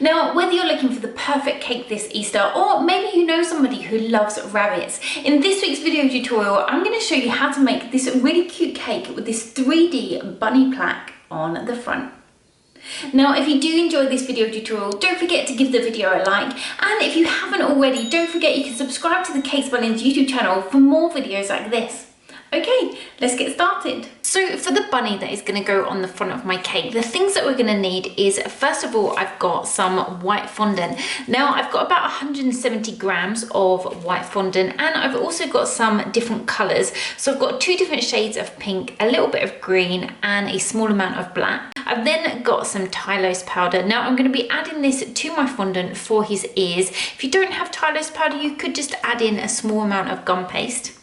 Now, whether you're looking for the perfect cake this Easter, or maybe you know somebody who loves rabbits, in this week's video tutorial, I'm going to show you how to make this really cute cake with this 3D bunny plaque on the front. Now, if you do enjoy this video tutorial, don't forget to give the video a like, and if you haven't already, don't forget you can subscribe to the Cakes Bunny's YouTube channel for more videos like this. Okay, let's get started. So for the bunny that is going to go on the front of my cake, the things that we're going to need is, first of all, I've got some white fondant. Now I've got about 170 grams of white fondant, and I've also got some different colours. So I've got 2 different shades of pink, a little bit of green, and a small amount of black. I've then got some Tylose powder. Now I'm going to be adding this to my fondant for his ears. If you don't have Tylose powder, you could just add in a small amount of gum paste.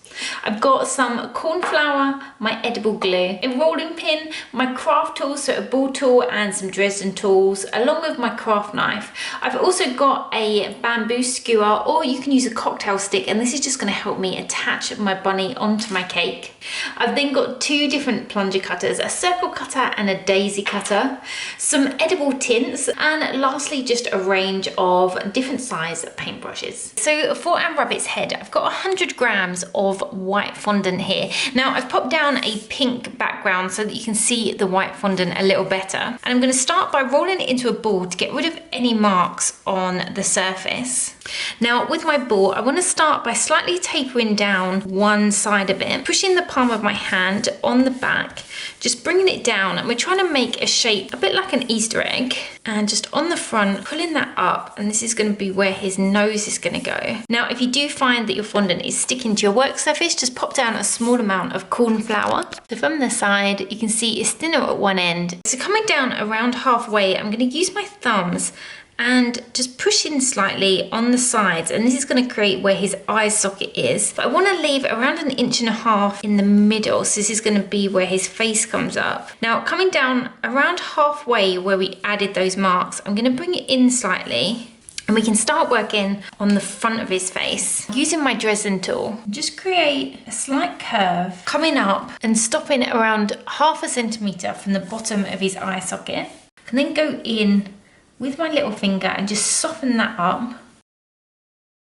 I've got some corn flour, my edible glue, a rolling pin, my craft tools, so a ball tool and some Dresden tools, along with my craft knife. I've also got a bamboo skewer, or you can use a cocktail stick, and this is just going to help me attach my bunny onto my cake. I've then got 2 different plunger cutters, a circle cutter and a daisy cutter, some edible tints, and lastly just a range of different size paintbrushes. So for our rabbit's head, I've got 100 grams of white fondant here. Now I've popped down a pink background so that you can see the white fondant a little better, and I'm going to start by rolling it into a ball to get rid of any marks on the surface. Now with my ball, I want to start by slightly tapering down one side of it, pushing the palm of my hand on the back, just bringing it down, and we're trying to make a shape a bit like an Easter egg, and just on the front pulling that up, and this is going to be where his nose is going to go. Now if you do find that your fondant is sticking to your work surface, just pop down a small amount of corn flour. So from the side you can see it's thinner at one end, so coming down around halfway, I'm going to use my thumbs and just push in slightly on the sides, and this is going to create where his eye socket is. But I want to leave around 1.5 inches in the middle, so this is going to be where his face comes up. Now coming down around halfway where we added those marks, I'm going to bring it in slightly, and we can start working on the front of his face. Using my Dresden tool, just create a slight curve coming up and stopping around 0.5 centimetre from the bottom of his eye socket, and then go in with my little finger and just soften that up.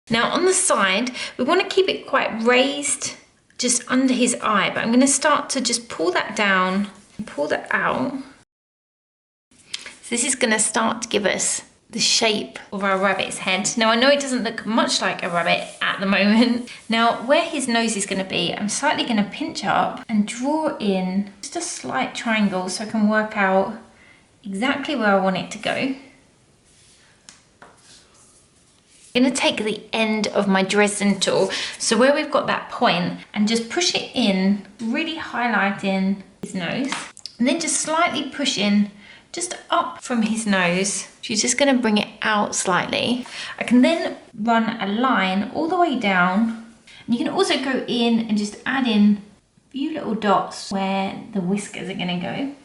Now on the side, we want to keep it quite raised just under his eye, but I'm going to start to just pull that down and pull that out. So this is going to start to give us the shape of our rabbit's head. Now I know it doesn't look much like a rabbit at the moment. Now where his nose is going to be, I'm slightly going to pinch up and draw in just a slight triangle so I can work out exactly where I want it to go. I'm going to take the end of my Dresden tool, so where we've got that point, and just push it in, really highlighting his nose, and then just slightly push in just up from his nose. She's just going to bring it out slightly. I can then run a line all the way down, and you can also go in and just add in a few little dots where the whiskers are going to go.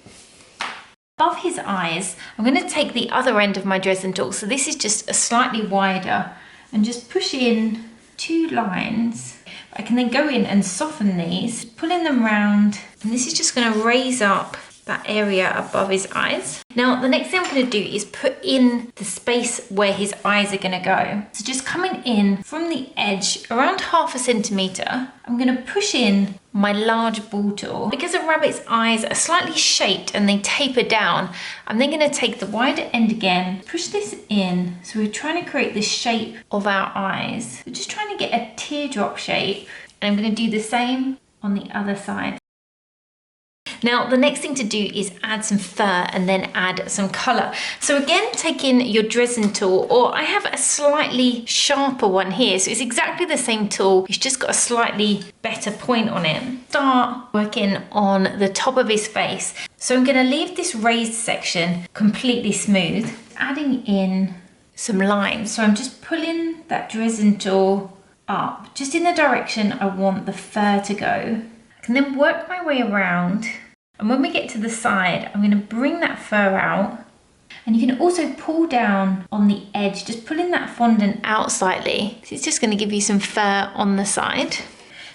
Above his eyes, I'm going to take the other end of my Dresden tool, so this is just a slightly wider, and just push in 2 lines. I can then go in and soften these, pulling them round, and this is just going to raise up that area above his eyes. Now the next thing I'm going to do is put in the space where his eyes are going to go. So just coming in from the edge around 0.5 centimetre, I'm going to push in my large ball tool. Because a rabbit's eyes are slightly shaped and they taper down, I'm then going to take the wider end again, push this in, so we're trying to create the shape of our eyes. We're just trying to get a teardrop shape, and I'm going to do the same on the other side. Now the next thing to do is add some fur and then add some colour. So again, taking your Dresden tool, or I have a slightly sharper one here, so it's exactly the same tool, it's just got a slightly better point on it. Start working on the top of his face. So I'm going to leave this raised section completely smooth, adding in some lines. So I'm just pulling that Dresden tool up, just in the direction I want the fur to go. I can then work my way around, and when we get to the side, I'm going to bring that fur out, and you can also pull down on the edge, just pulling that fondant out slightly. So it's just going to give you some fur on the side.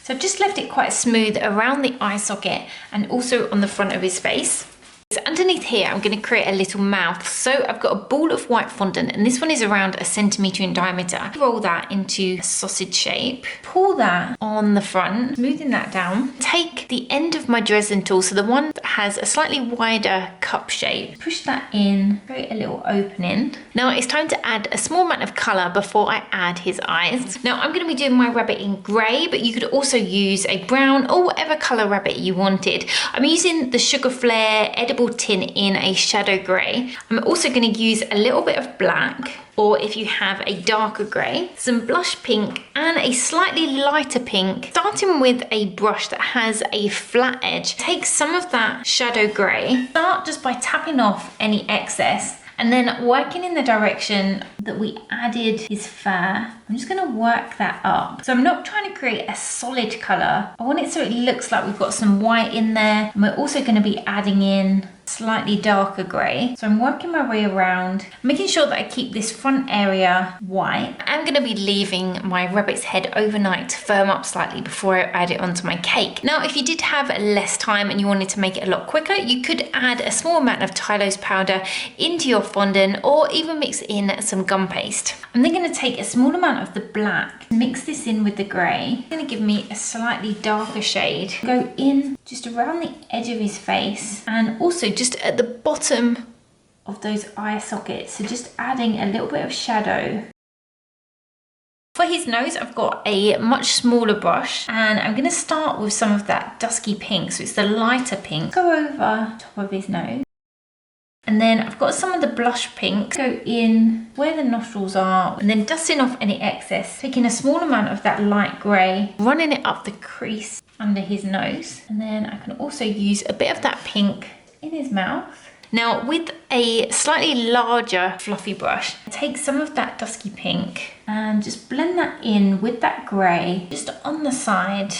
So I've just left it quite smooth around the eye socket and also on the front of his face. So underneath here, I'm going to create a little mouth. So I've got a ball of white fondant, and this one is around 1 centimetre in diameter. Roll that into a sausage shape. Pull that on the front, smoothing that down. Take the end of my Dresden tool, so the one that has a slightly wider cup shape. Push that in, create a little opening. Now it's time to add a small amount of colour before I add his eyes. Now I'm going to be doing my rabbit in grey, but you could also use a brown or whatever colour rabbit you wanted. I'm using the Sugar Flare edible tin in a shadow grey. I'm also going to use a little bit of black, or if you have a darker grey, some blush pink and a slightly lighter pink, starting with a brush that has a flat edge. Take some of that shadow grey, start just by tapping off any excess, and then working in the direction that we added his fur. I'm just going to work that up. So I'm not trying to create a solid colour. I want it so it looks like we've got some white in there, and we're also going to be adding in slightly darker grey. So I'm working my way around, making sure that I keep this front area white. I'm going to be leaving my rabbit's head overnight to firm up slightly before I add it onto my cake. Now, if you did have less time and you wanted to make it a lot quicker, you could add a small amount of Tylose powder into your fondant, or even mix in some gum paste. I'm then going to take a small amount of the black, mix this in with the grey. It's going to give me a slightly darker shade. Go in just around the edge of his face, and also just at the bottom of those eye sockets. So just adding a little bit of shadow. For his nose, I've got a much smaller brush, and I'm going to start with some of that dusky pink. So it's the lighter pink. Go over top of his nose. And then I've got some of the blush pink. Go in where the nostrils are, and then dusting off any excess. Taking a small amount of that light grey, running it up the crease under his nose. And then I can also use a bit of that pink in his mouth. Now with a slightly larger fluffy brush, take some of that dusky pink and just blend that in with that grey just on the side.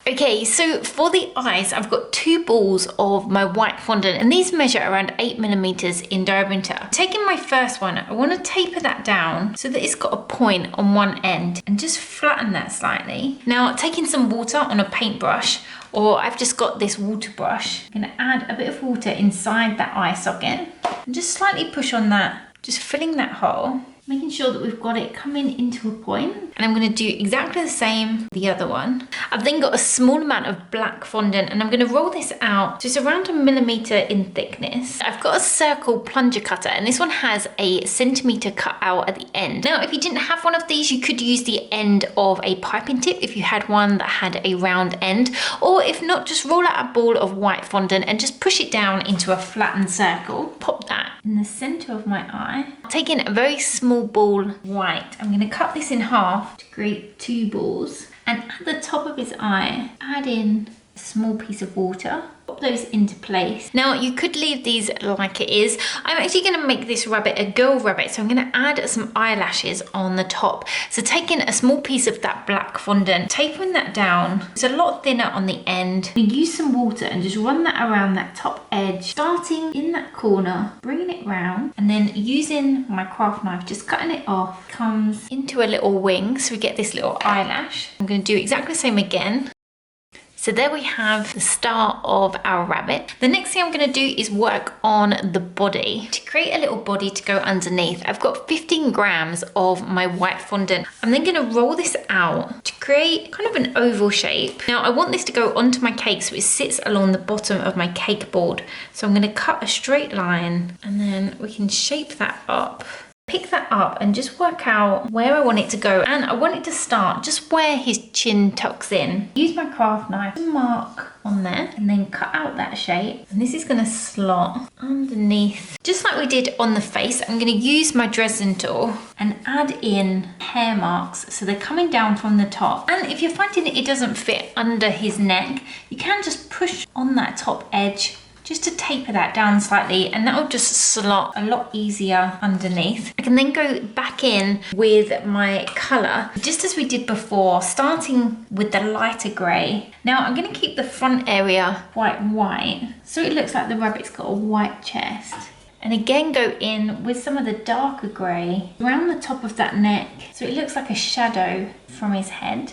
Okay, so for the eyes, I've got 2 balls of my white fondant, and these measure around 8mm in diameter. Taking my first one, I want to taper that down so that it's got a point on one end, and just flatten that slightly. Now, taking some water on a paintbrush, or I've just got this water brush, I'm going to add a bit of water inside that eye socket, and just slightly push on that, just filling that hole. Making sure that we've got it coming into a point. And I'm going to do exactly the same the other one. I've then got a small amount of black fondant, and I'm going to roll this out just around 1mm in thickness. I've got a circle plunger cutter, and this one has a 1 centimetre cut out at the end. Now, if you didn't have one of these, you could use the end of a piping tip if you had one that had a round end, or if not, just roll out a ball of white fondant and just push it down into a flattened circle. Pop that in the centre of my eye. Taking a very small ball white, I'm going to cut this in half to create 2 balls, and at the top of his eye add in a small piece of water. Pop those into place. Now you could leave these like it is. I'm actually going to make this rabbit a girl rabbit, so I'm going to add some eyelashes on the top. So taking a small piece of that black fondant, tapering that down, it's a lot thinner on the end. You use some water and just run that around that top edge, starting in that corner, bringing it round, and then using my craft knife, just cutting it off, comes into a little wing, so we get this little eyelash. I'm going to do exactly the same again. So there we have the start of our rabbit. The next thing I'm going to do is work on the body. To create a little body to go underneath, I've got 15 grams of my white fondant. I'm then going to roll this out to create kind of an oval shape. Now I want this to go onto my cake so it sits along the bottom of my cake board. So I'm going to cut a straight line, and then we can shape that up. Pick that up and just work out where I want it to go, and I want it to start just where his chin tucks in. Use my craft knife to mark on there and then cut out that shape, and this is going to slot underneath just like we did on the face. I'm going to use my Dresden tool and add in hair marks so they're coming down from the top, and if you're finding it doesn't fit under his neck, you can just push on that top edge just to taper that down slightly, and that will just slot a lot easier underneath. I can then go back in with my colour, just as we did before, starting with the lighter grey. Now I'm going to keep the front area quite white, so it looks like the rabbit's got a white chest. And again go in with some of the darker grey around the top of that neck, so it looks like a shadow from his head.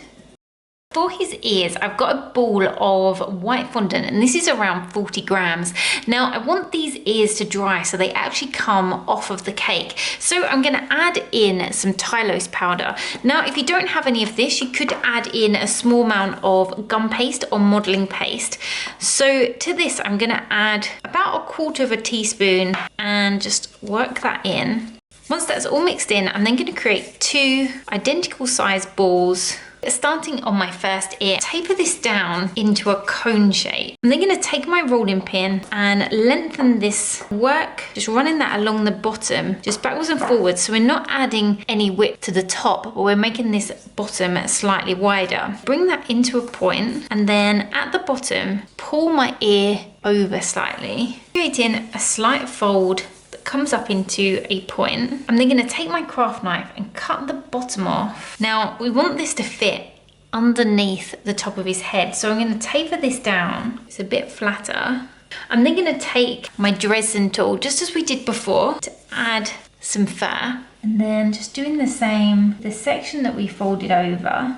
For his ears, I've got a ball of white fondant, and this is around 40 grams. Now, I want these ears to dry so they actually come off of the cake. So I'm gonna add in some Tylose powder. Now, if you don't have any of this, you could add in a small amount of gum paste or modeling paste. So to this, I'm gonna add about 1/4 teaspoon and just work that in. Once that's all mixed in, I'm then gonna create 2 identical sized balls. Starting on my first ear, taper this down into a cone shape. I'm then gonna take my rolling pin and lengthen this work, just running that along the bottom, just backwards and forwards. So we're not adding any width to the top, but we're making this bottom slightly wider. Bring that into a point, and then at the bottom, pull my ear over slightly, creating a slight fold comes up into a point. I'm then going to take my craft knife and cut the bottom off. Now, we want this to fit underneath the top of his head, so I'm going to taper this down. It's a bit flatter. I'm then going to take my Dresden tool, just as we did before, to add some fur, and then just doing the same, the section that we folded over.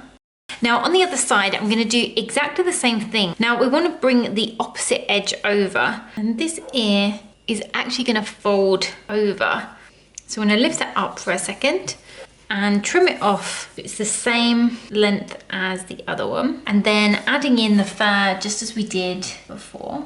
Now on the other side, I'm going to do exactly the same thing. Now we want to bring the opposite edge over, and this ear is actually going to fold over. So I'm going to lift that up for a second and trim it off. It's the same length as the other one. And then adding in the fur just as we did before.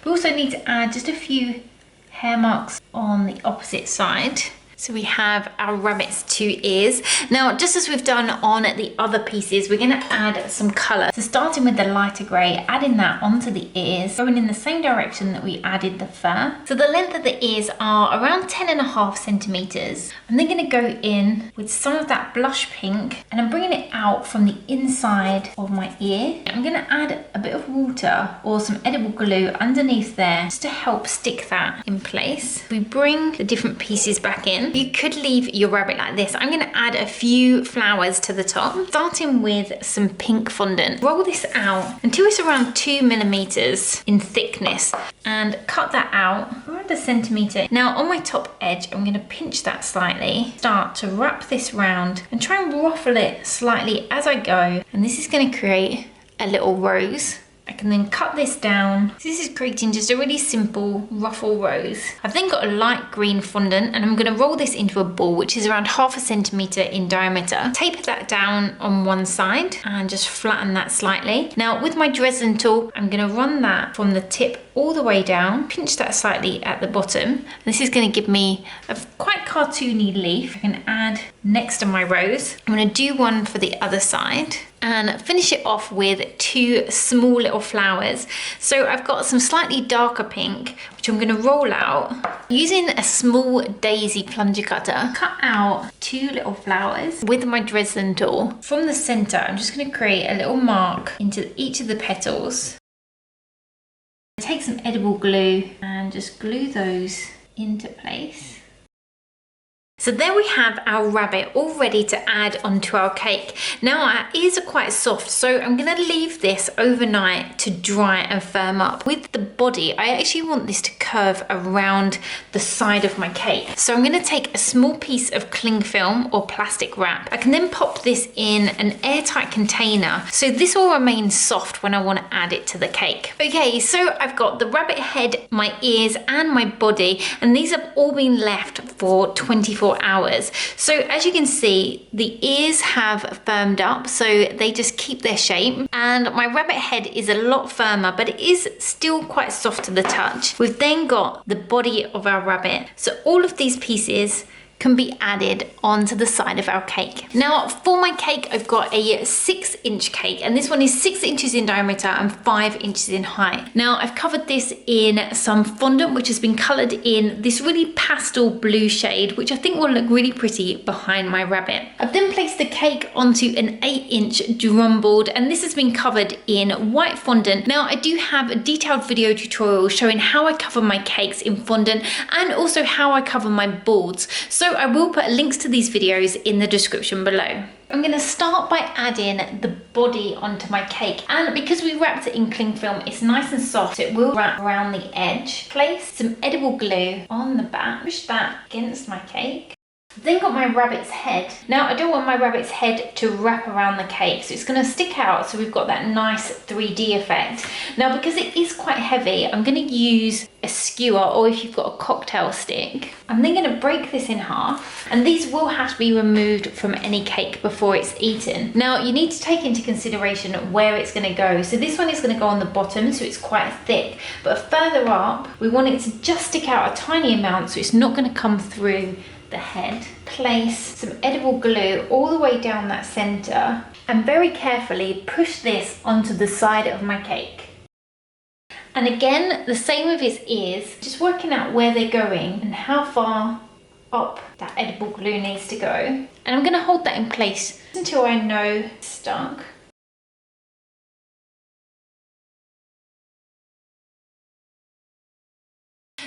We also need to add just a few hair marks on the opposite side. So we have our rabbit's 2 ears. Now, just as we've done on the other pieces, we're gonna add some color. So starting with the lighter gray, adding that onto the ears, going in the same direction that we added the fur. So the length of the ears are around 10.5 centimeters. I'm then gonna go in with some of that blush pink, and I'm bringing it out from the inside of my ear. I'm gonna add a bit of water or some edible glue underneath there, just to help stick that in place. We bring the different pieces back in. You could leave your rabbit like this. I'm going to add a few flowers to the top, starting with some pink fondant. Roll this out until it's around 2 millimeters in thickness, and cut that out around 1 centimeter. Now on my top edge, I'm going to pinch that slightly, start to wrap this round and try and ruffle it slightly as I go. And this is going to create a little rose. I can then cut this down. This is creating just a really simple ruffle rose. I've then got a light green fondant, and I'm going to roll this into a ball which is around 0.5 centimeter in diameter. Taper that down on one side and just flatten that slightly. Now with my Dresden tool, I'm going to run that from the tip all the way down, pinch that slightly at the bottom. This is going to give me a quite cartoony leaf. I can add next to my rose. I'm going to do one for the other side and finish it off with 2 small little flowers. So I've got some slightly darker pink, which I'm going to roll out. Using a small daisy plunger cutter, cut out 2 little flowers with my Dresden tool. From the center, I'm just going to create a little mark into each of the petals. Take some edible glue and just glue those into place. So there we have our rabbit all ready to add onto our cake. Now our ears are quite soft, so I'm gonna leave this overnight to dry and firm up. With the body, I actually want this to curve around the side of my cake. So I'm gonna take a small piece of cling film or plastic wrap. I can then pop this in an airtight container, so this will remain soft when I wanna add it to the cake. Okay, so I've got the rabbit head, my ears, and my body, and these have all been left for 24 hours. So as you can see, the ears have firmed up, so they just keep their shape, and my rabbit head is a lot firmer, but it is still quite soft to the touch. We've then got the body of our rabbit. So all of these pieces can be added onto the side of our cake. Now for my cake, I've got a 6-inch cake, and this one is 6 inches in diameter and 5 inches in height. Now I've covered this in some fondant, which has been colored in this really pastel blue shade, which I think will look really pretty behind my rabbit. I've then placed the cake onto an 8-inch drum board, and this has been covered in white fondant. Now I do have a detailed video tutorial showing how I cover my cakes in fondant and also how I cover my boards. So I will put links to these videos in the description below. I'm going to start by adding the body onto my cake, and because we wrapped it in cling film, it's nice and soft, so it will wrap around the edge. Place some edible glue on the back, push that against my cake. Then got my rabbit's head. Now I don't want my rabbit's head to wrap around the cake, so it's going to stick out, so we've got that nice 3D effect. Now because it is quite heavy, I'm going to use a skewer, or if you've got a cocktail stick. I'm then going to break this in half, and these will have to be removed from any cake before it's eaten. Now you need to take into consideration where it's going to go. So this one is going to go on the bottom, so it's quite thick, but further up we want it to just stick out a tiny amount, so it's not going to come through the head. Place some edible glue all the way down that center, and very carefully push this onto the side of my cake. And again, the same with its ears, just working out where they're going and how far up that edible glue needs to go. And I'm going to hold that in place until I know it's stuck.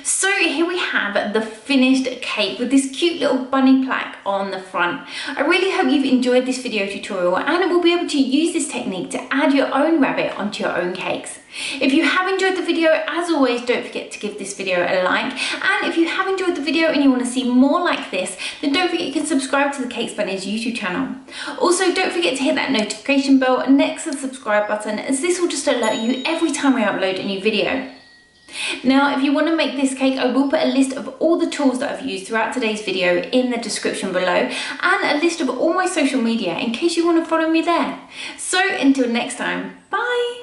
So here we have the finished cake with this cute little bunny plaque on the front. I really hope you've enjoyed this video tutorial and will be able to use this technique to add your own rabbit onto your own cakes. If you have enjoyed the video, as always, don't forget to give this video a like. And if you have enjoyed the video and you want to see more like this, then don't forget you can subscribe to the Cakes Bunnies YouTube channel. Also, don't forget to hit that notification bell next to the subscribe button, as this will just alert you every time I upload a new video. Now, if you want to make this cake, I will put a list of all the tools that I've used throughout today's video in the description below, and a list of all my social media in case you want to follow me there. So until next time, bye!